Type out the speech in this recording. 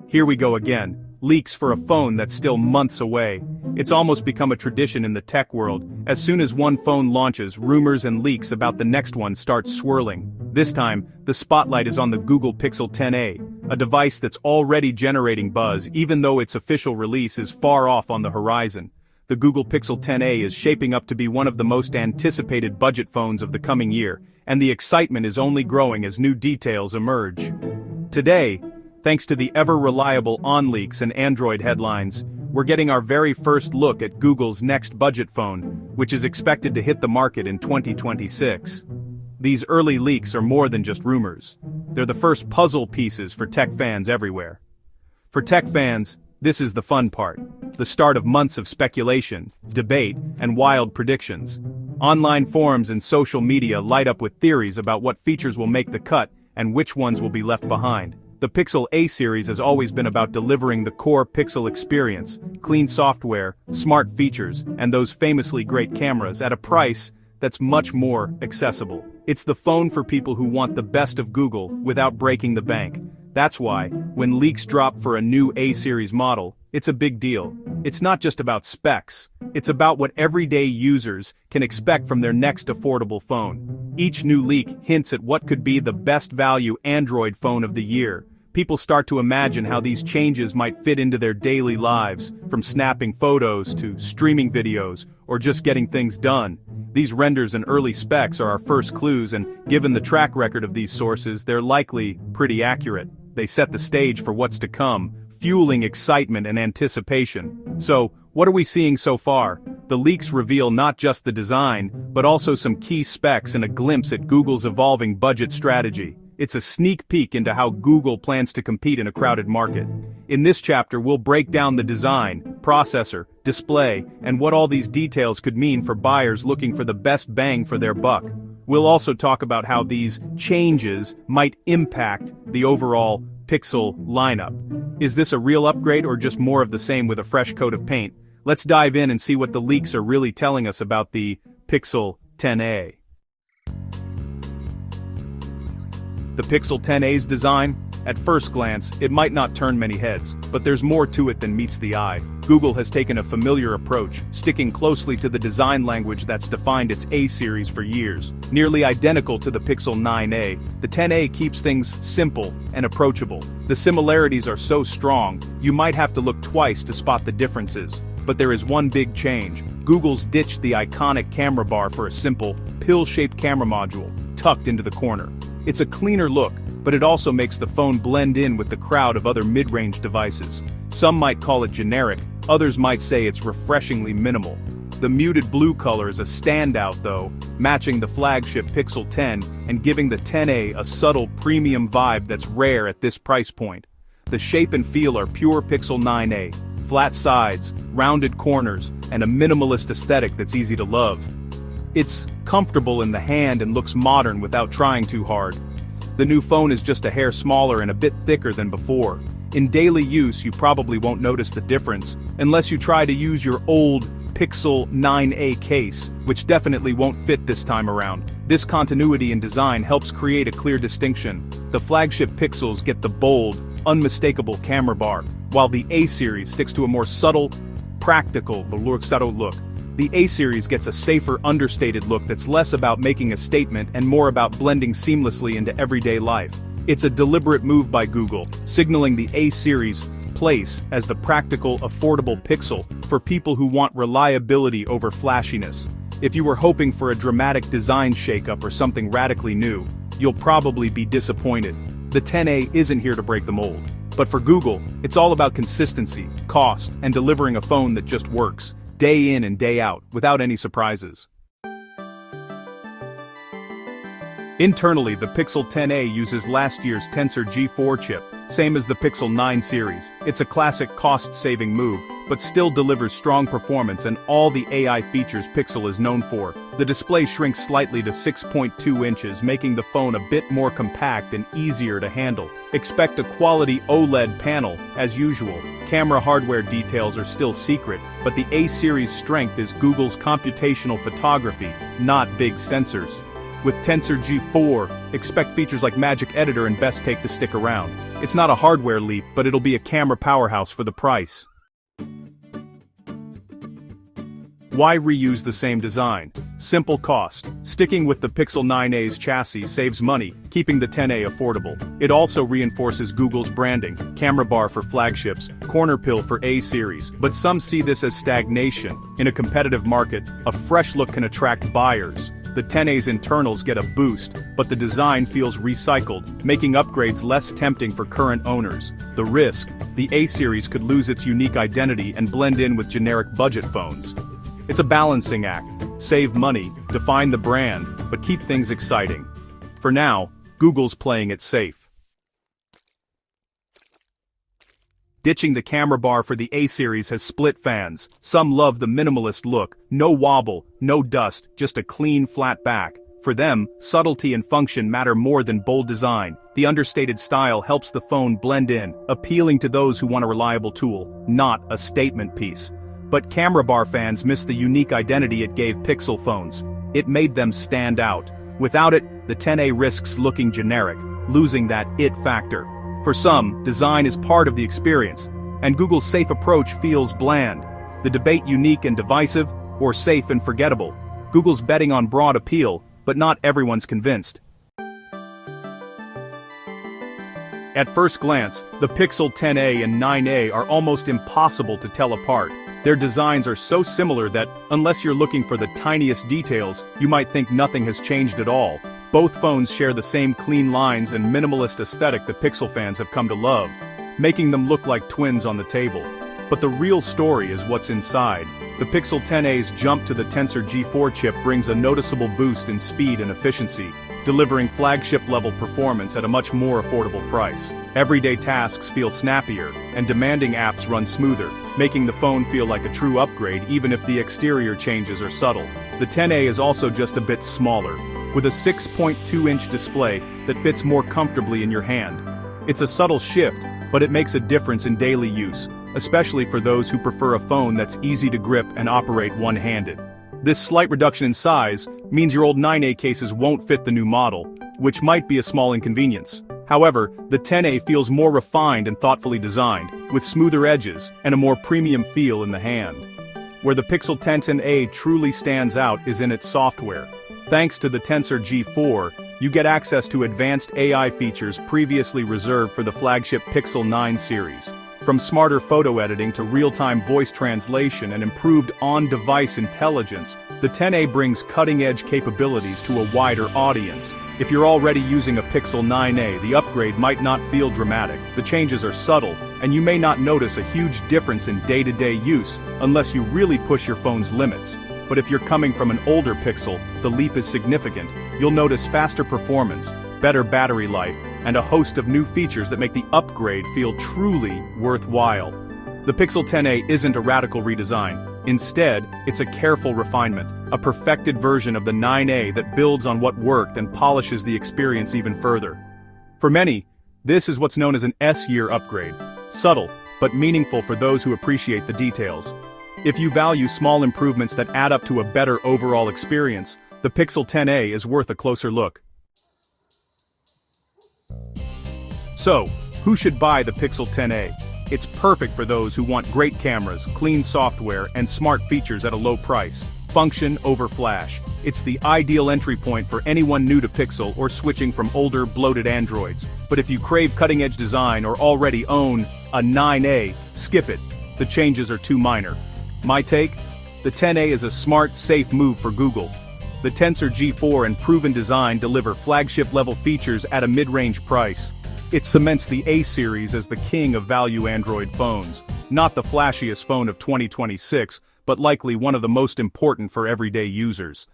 Here we go again. Leaks for a phone that's still months away. It's almost become a tradition in the tech world. As soon as one phone launches, rumors and leaks about the next one start swirling. This time, the spotlight is on the Google Pixel 10a, a device that's already generating buzz even though its official release is far off on the horizon. The Google Pixel 10a is shaping up to be one of the most anticipated budget phones of the coming year, and the excitement is only growing as new details emerge. Today, thanks to the ever-reliable OnLeaks and Android headlines, we're getting our very first look at Google's next budget phone, which is expected to hit the market in 2026. These early leaks are more than just rumors. They're the first puzzle pieces for tech fans everywhere. For tech fans, this is the fun part, the start of months of speculation, debate, and wild predictions. Online forums and social media light up with theories about what features will make the cut and which ones will be left behind. The Pixel A series has always been about delivering the core Pixel experience, clean software, smart features, and those famously great cameras at a price that's much more accessible. It's the phone for people who want the best of Google without breaking the bank. That's why, when leaks drop for a new A-series model, it's a big deal. It's not just about specs, it's about what everyday users can expect from their next affordable phone. Each new leak hints at what could be the best value Android phone of the year. People start to imagine how these changes might fit into their daily lives, from snapping photos to streaming videos, or just getting things done. These renders and early specs are our first clues, and given the track record of these sources, they're likely pretty accurate. They set the stage for what's to come, fueling excitement and anticipation. So, what are we seeing so far? The leaks reveal not just the design, but also some key specs and a glimpse at Google's evolving budget strategy. It's a sneak peek into how Google plans to compete in a crowded market. In this chapter, we'll break down the design, processor, display, and what all these details could mean for buyers looking for the best bang for their buck. We'll also talk about how these changes might impact the overall Pixel lineup. Is this a real upgrade or just more of the same with a fresh coat of paint? Let's dive in and see what the leaks are really telling us about the Pixel 10a. The Pixel 10a's design? At first glance, it might not turn many heads, but there's more to it than meets the eye. Google has taken a familiar approach, sticking closely to the design language that's defined its A series for years. Nearly identical to the Pixel 9a, the 10a keeps things simple and approachable. The similarities are so strong, you might have to look twice to spot the differences. But there is one big change. Google's ditched the iconic camera bar for a simple, pill-shaped camera module, tucked into the corner. It's a cleaner look, but it also makes the phone blend in with the crowd of other mid-range devices. Some might call it generic, others might say it's refreshingly minimal. The muted blue color is a standout though, matching the flagship Pixel 10 and giving the 10a a subtle premium vibe that's rare at this price point. The shape and feel are pure Pixel 9a, flat sides, rounded corners, and a minimalist aesthetic that's easy to love. It's comfortable in the hand and looks modern without trying too hard. The new phone is just a hair smaller and a bit thicker than before. In daily use, you probably won't notice the difference, unless you try to use your old Pixel 9a case, which definitely won't fit this time around. This continuity in design helps create a clear distinction. The flagship Pixels get the bold, unmistakable camera bar, while the A series sticks to a more subtle, practical look. The A series gets a safer, understated look that's less about making a statement and more about blending seamlessly into everyday life. It's a deliberate move by Google, signaling the A series' place as the practical, affordable Pixel for people who want reliability over flashiness. If you were hoping for a dramatic design shakeup or something radically new, you'll probably be disappointed. The 10a isn't here to break the mold. But for Google, it's all about consistency, cost, and delivering a phone that just works, day in and day out, without any surprises. Internally, the Pixel 10a uses last year's Tensor G4 chip, same as the Pixel 9 series. It's a classic cost-saving move, but still delivers strong performance and all the AI features Pixel is known for. The display shrinks slightly to 6.2 inches, making the phone a bit more compact and easier to handle. Expect a quality OLED panel, as usual. Camera hardware details are still secret, but the A series strength is Google's computational photography, not big sensors. With Tensor G4, expect features like Magic Editor and Best Take to stick around. It's not a hardware leap, but it'll be a camera powerhouse for the price. Why reuse the same design? Simple cost. Sticking with the Pixel 9a's chassis saves money, keeping the 10A affordable. It also reinforces Google's branding, camera bar for flagships, corner pill for A series. But some see this as stagnation. In a competitive market, a fresh look can attract buyers. The 10A's internals get a boost, but the design feels recycled, making upgrades less tempting for current owners. The risk: the A series could lose its unique identity and blend in with generic budget phones. It's a balancing act. Save money, define the brand, but keep things exciting. For now, Google's playing it safe. Ditching the camera bar for the A series has split fans. Some love the minimalist look, no wobble, no dust, just a clean flat back. For them, subtlety and function matter more than bold design. The understated style helps the phone blend in, appealing to those who want a reliable tool, not a statement piece. But camera bar fans miss the unique identity it gave Pixel phones. It made them stand out. Without it, the 10A risks looking generic, losing that it factor. For some, design is part of the experience, and Google's safe approach feels bland. The debate unique and divisive, or safe and forgettable. Google's betting on broad appeal, but not everyone's convinced. At first glance, the Pixel 10A and 9A are almost impossible to tell apart. Their designs are so similar that, unless you're looking for the tiniest details, you might think nothing has changed at all. Both phones share the same clean lines and minimalist aesthetic that Pixel fans have come to love, making them look like twins on the table. But the real story is what's inside. The Pixel 10a's jump to the Tensor G4 chip brings a noticeable boost in speed and efficiency, delivering flagship-level performance at a much more affordable price. Everyday tasks feel snappier, and demanding apps run smoother, making the phone feel like a true upgrade even if the exterior changes are subtle. The 10A is also just a bit smaller, with a 6.2-inch display that fits more comfortably in your hand. It's a subtle shift, but it makes a difference in daily use, especially for those who prefer a phone that's easy to grip and operate one-handed. This slight reduction in size means your old 9A cases won't fit the new model, which might be a small inconvenience. However, the 10A feels more refined and thoughtfully designed, with smoother edges and a more premium feel in the hand. Where the Pixel 10A truly stands out is in its software. Thanks to the Tensor G4, you get access to advanced AI features previously reserved for the flagship Pixel 9 series. From smarter photo editing to real-time voice translation and improved on-device intelligence, the 10A brings cutting-edge capabilities to a wider audience. If you're already using a Pixel 9a, the upgrade might not feel dramatic. The changes are subtle, and you may not notice a huge difference in day-to-day use unless you really push your phone's limits. But if you're coming from an older Pixel, the leap is significant. You'll notice faster performance, better battery life, and a host of new features that make the upgrade feel truly worthwhile. The Pixel 10a isn't a radical redesign. Instead, it's a careful refinement, a perfected version of the 9a that builds on what worked and polishes the experience even further. For many, this is what's known as an S-year upgrade. Subtle, but meaningful for those who appreciate the details. If you value small improvements that add up to a better overall experience, the Pixel 10a is worth a closer look. So, who should buy the Pixel 10a? It's perfect for those who want great cameras, clean software, and smart features at a low price. Function over flash. It's the ideal entry point for anyone new to Pixel or switching from older, bloated Androids. But if you crave cutting-edge design or already own a 9a, skip it. The changes are too minor. My take? The 10a is a smart, safe move for Google. The Tensor G4 and proven design deliver flagship-level features at a mid-range price. It cements the A series as the king of value Android phones. Not the flashiest phone of 2026, but likely one of the most important for everyday users.